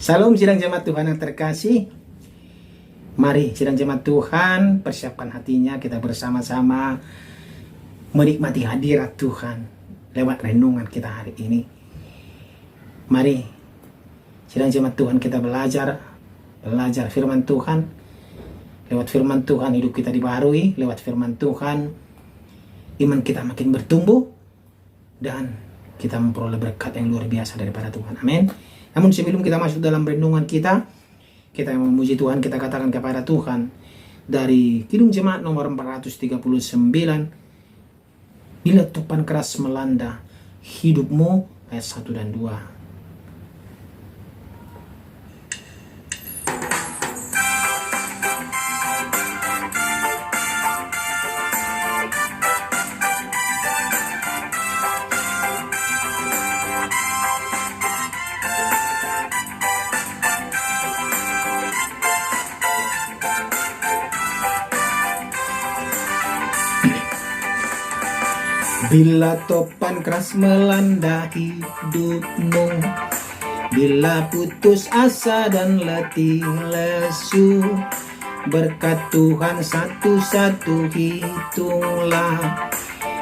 Salam sidang jemaat Tuhan yang terkasih. Mari sidang jemaat Tuhan persiapkan hatinya, kita bersama-sama menikmati hadirat Tuhan lewat renungan kita hari ini. Mari sidang jemaat Tuhan kita belajar firman Tuhan. Lewat firman Tuhan hidup kita dibaharui, lewat firman Tuhan iman kita makin bertumbuh dan kita memperoleh berkat yang luar biasa daripada Tuhan. Amin. Namun sebelum kita masuk dalam renungan kita yang memuji Tuhan, kita katakan kepada Tuhan dari Kidung Jemaat nomor 439, bila topan keras melanda hidupmu, ayat 1 dan 2. Bila topan keras melanda hidupmu, bila putus asa dan letih lesu, berkat Tuhan satu-satu hitunglah,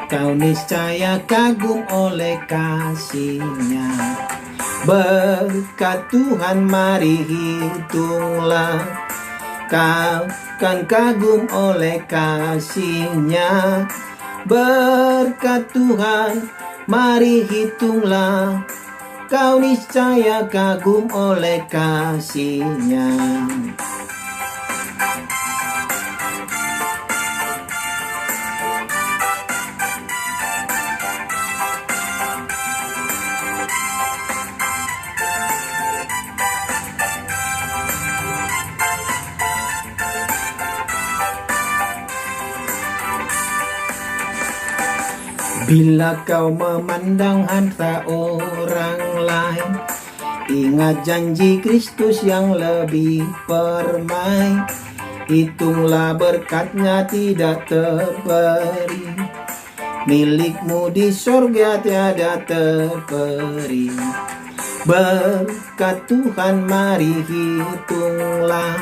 kau niscaya kagum oleh kasih-Nya. Berkat Tuhan mari hitunglah, kau kan kagum oleh kasih-Nya. Berkat Tuhan mari hitunglah, kau niscaya kagum oleh kasih-Nya. Bila kau memandang harta orang lain, ingat janji Kristus yang lebih permai. Hitunglah berkat-Nya tidak terberi, milikmu di sorga tiada terperi. Berkat Tuhan mari hitunglah,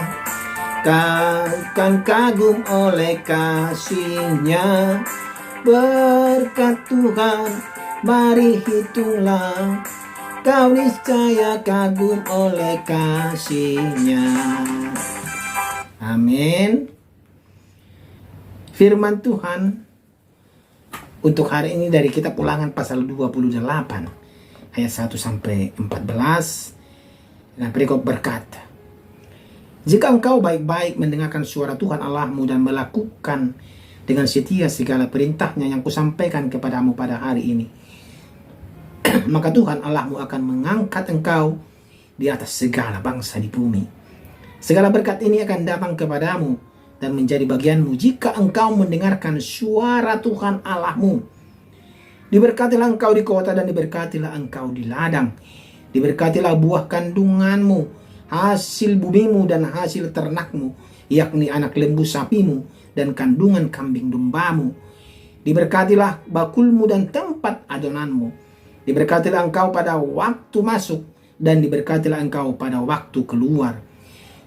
kau kan kagum oleh kasih-Nya. Berkat Tuhan mari hitunglah, kau niscaya kagum oleh kasih-Nya. Amin. Firman Tuhan untuk hari ini dari kitab Ulangan pasal 28 ayat 1 sampai 14. Nah, berikut berkata, jika engkau baik-baik mendengarkan suara Tuhan Allahmu dan melakukan dengan setia segala perintah-Nya yang kusampaikan kepadamu pada hari ini, maka Tuhan Allahmu akan mengangkat engkau di atas segala bangsa di bumi. Segala berkat ini akan datang kepadamu dan menjadi bagianmu jika engkau mendengarkan suara Tuhan Allahmu. Diberkatilah engkau di kota dan diberkatilah engkau di ladang. Diberkatilah buah kandunganmu, hasil bumimu dan hasil ternakmu, yakni anak lembu sapimu dan kandungan kambing dombamu. Diberkatilah bakulmu dan tempat adonanmu. Diberkatilah engkau pada waktu masuk dan diberkatilah engkau pada waktu keluar.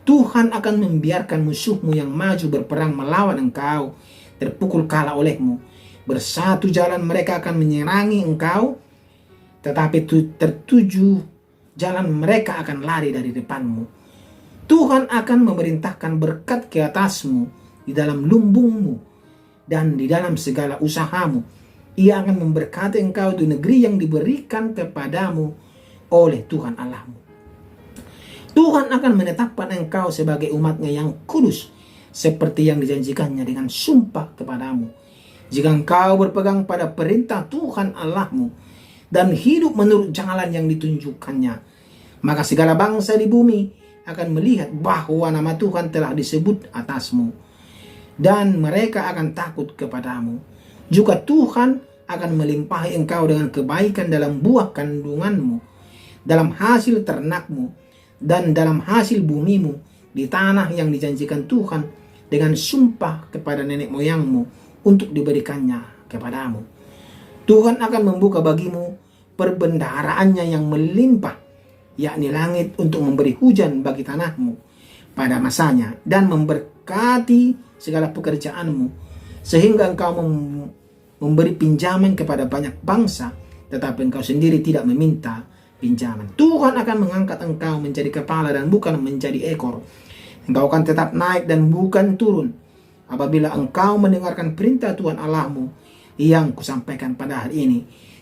Tuhan akan membiarkan musuhmu yang maju berperang melawan engkau terpukul kalah olehmu. Bersatu jalan mereka akan menyerangi engkau, tetapi tertuju jalan mereka akan lari dari depanmu. Tuhan akan memerintahkan berkat ke atasmu di dalam lumbungmu dan di dalam segala usahamu. Ia akan memberkati engkau di negeri yang diberikan kepadamu oleh Tuhan Allahmu. Tuhan akan menetapkan engkau sebagai umat-Nya yang kudus, seperti yang dijanjikannya dengan sumpah kepadamu. Jika engkau berpegang pada perintah Tuhan Allahmu dan hidup menurut jalan yang ditunjukkannya, maka segala bangsa di bumi akan melihat bahwa nama Tuhan telah disebut atasmu, dan mereka akan takut kepadamu. Juga Tuhan akan melimpahi engkau dengan kebaikan dalam buah kandunganmu, dalam hasil ternakmu, dan dalam hasil bumimu di tanah yang dijanjikan Tuhan dengan sumpah kepada nenek moyangmu untuk diberikannya kepadamu. Tuhan akan membuka bagimu perbendaharaannya yang melimpah yakni langit, untuk memberi hujan bagi tanahmu pada masanya, dan memberkati segala pekerjaanmu, sehingga engkau memberi pinjaman kepada banyak bangsa, tetapi engkau sendiri tidak meminta pinjaman. Tuhan akan mengangkat engkau menjadi kepala dan bukan menjadi ekor. Engkau akan tetap naik dan bukan turun, apabila engkau mendengarkan perintah Tuhan Allahmu yang kusampaikan pada hari ini,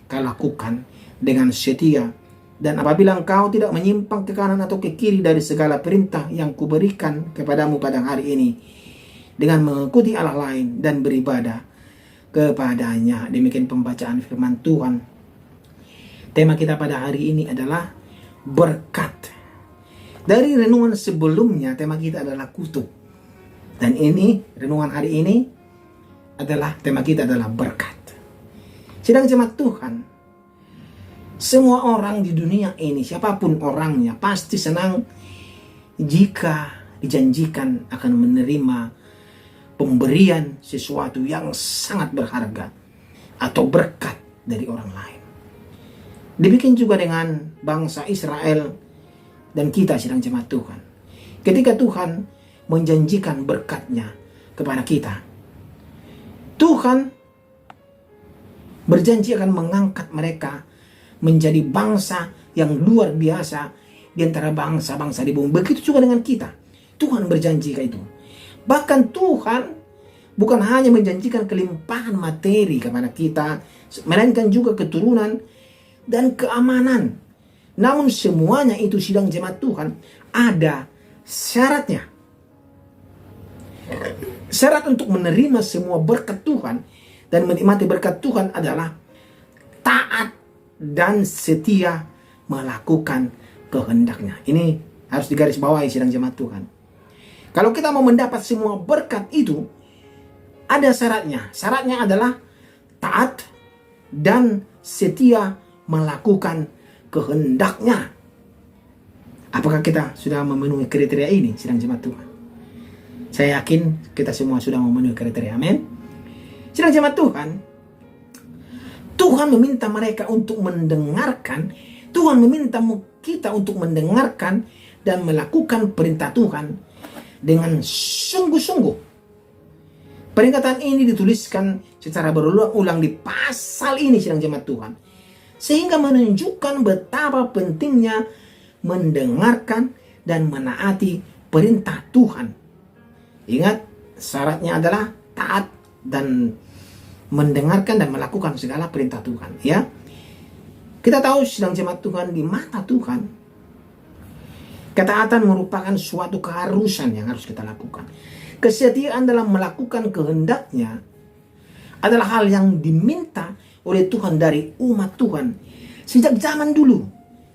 kau lakukan dengan setia. Dan apabila engkau tidak menyimpang ke kanan atau ke kiri dari segala perintah yang kuberikan kepadamu pada hari ini, dengan mengikuti Allah lain dan beribadah kepadanya. Demikian pembacaan firman Tuhan. Tema kita pada hari ini adalah berkat. Dari renungan sebelumnya, tema kita adalah kutuk. Dan ini, renungan hari ini adalah, tema kita adalah berkat. Sedang jemaat Tuhan, semua orang di dunia ini, siapapun orangnya, pasti senang jika dijanjikan akan menerima pemberian sesuatu yang sangat berharga atau berkat dari orang lain. Demikian juga dengan bangsa Israel dan kita, sedang jemaat Tuhan. Ketika Tuhan menjanjikan berkatnya kepada kita, Tuhan berjanji akan mengangkat mereka menjadi bangsa yang luar biasa di antara bangsa-bangsa di bumi. Begitu juga dengan kita. Tuhan berjanji kayak itu. Bahkan Tuhan bukan hanya menjanjikan kelimpahan materi kepada kita, melainkan juga keturunan dan keamanan. Namun semuanya itu, sidang jemaat Tuhan, ada syaratnya. Syarat untuk menerima semua berkat Tuhan dan menikmati berkat Tuhan adalah taat dan setia melakukan kehendaknya. Ini harus digarisbawahi, sidang jemaat Tuhan. Kalau kita mau mendapat semua berkat itu, ada syaratnya. Syaratnya adalah taat dan setia melakukan kehendaknya. Apakah kita sudah memenuhi kriteria ini, sidang jemaat Tuhan? Saya yakin kita semua sudah memenuhi kriteria. Amin. Sidang jemaat Tuhan, Tuhan meminta mereka untuk mendengarkan. Tuhan meminta kita untuk mendengarkan dan melakukan perintah Tuhan dengan sungguh-sungguh. Peringatan ini dituliskan secara berulang-ulang di pasal ini, sidang jemaat Tuhan, sehingga menunjukkan betapa pentingnya mendengarkan dan menaati perintah Tuhan. Ingat, syaratnya adalah taat dan mendengarkan dan melakukan segala perintah Tuhan, ya. Kita tahu, sedang jemaat Tuhan, di mata Tuhan, ketaatan merupakan suatu keharusan yang harus kita lakukan. Kesetiaan dalam melakukan kehendaknya adalah hal yang diminta oleh Tuhan dari umat Tuhan sejak zaman dulu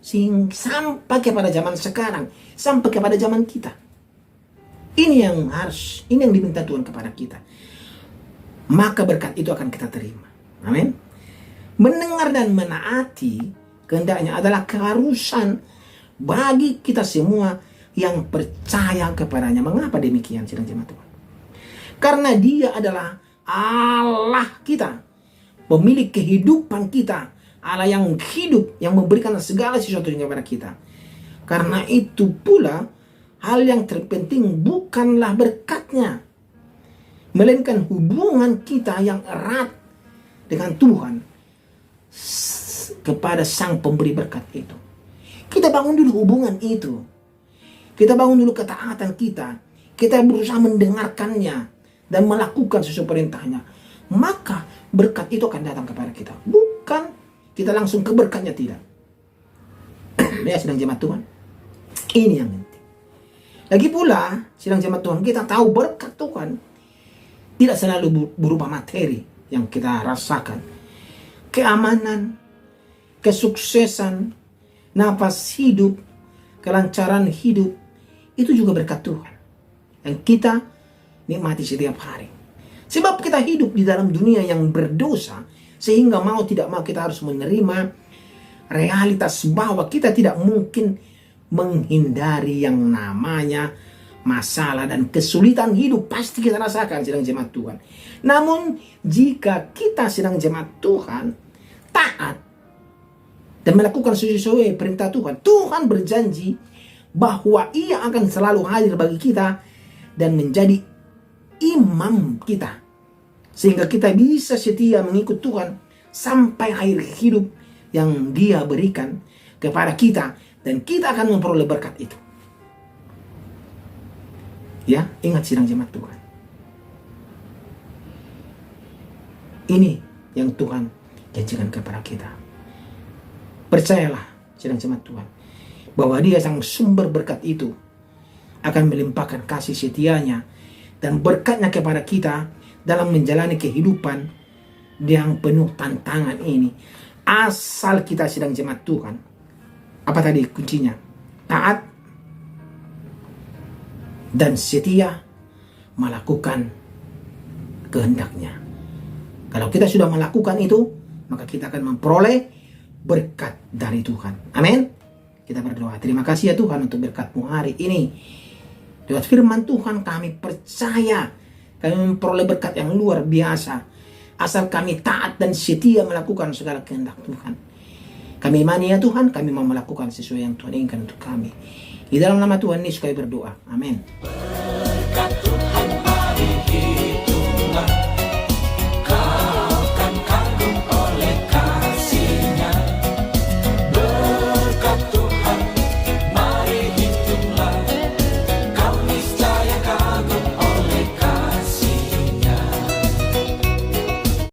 sampai kepada zaman sekarang, sampai kepada zaman kita. Ini yang diminta Tuhan kepada kita. Maka berkat itu akan kita terima. Amin. Mendengar dan menaati kehendaknya adalah keharusan bagi kita semua yang percaya kepadanya. Mengapa demikian, sidang jemaat Tuhan? Karena Dia adalah Allah kita, pemilik kehidupan kita, Allah yang hidup, yang memberikan segala sesuatu kepada kita. Karena itu pula, hal yang terpenting bukanlah berkatnya, melainkan hubungan kita yang erat dengan Tuhan kepada Sang Pemberi berkat itu. Kita bangun dulu hubungan itu. Kita bangun dulu ketaatan kita. Kita berusaha mendengarkannya dan melakukan sesuai perintahnya. Maka berkat itu akan datang kepada kita. Bukan kita langsung ke berkatnya, tidak. Ya, sedang jemaat Tuhan, ini yang penting. Lagi pula, sedang jemaat Tuhan, kita tahu berkat Tuhan tidak selalu berupa materi yang kita rasakan. Keamanan, kesuksesan, nafas hidup, kelancaran hidup, itu juga berkat Tuhan yang kita nikmati setiap hari. Sebab kita hidup di dalam dunia yang berdosa, sehingga mau tidak mau kita harus menerima realitas bahwa kita tidak mungkin menghindari yang namanya masalah dan kesulitan hidup. Pasti kita rasakan, sedang jemaat Tuhan. Namun jika kita sedang jemaat Tuhan taat dan melakukan sesuai perintah Tuhan, Tuhan berjanji bahwa Ia akan selalu hadir bagi kita dan menjadi imam kita, sehingga kita bisa setia mengikut Tuhan sampai akhir hidup yang Dia berikan kepada kita, dan kita akan memperoleh berkat itu. Ya, ingat sidang jemaat Tuhan. Ini yang Tuhan janjikan kepada kita. Percayalah sidang jemaat Tuhan, bahwa Dia sang sumber berkat itu akan melimpahkan kasih setianya dan berkatnya kepada kita dalam menjalani kehidupan yang penuh tantangan ini. Asal kita sidang jemaat Tuhan, apa tadi kuncinya? Taat dan setia melakukan kehendaknya. Kalau kita sudah melakukan itu, maka kita akan memperoleh berkat dari Tuhan. Amin. Kita berdoa. Terima kasih ya Tuhan untuk berkat-Mu hari ini. Lewat firman Tuhan kami percaya kami memperoleh berkat yang luar biasa, asal kami taat dan setia melakukan segala kehendak Tuhan. Kami imani ya Tuhan, kami mau melakukan sesuai yang Tuhan inginkan untuk kami. Di dalam nama Tuhan Yesus kami berdoa. Amin.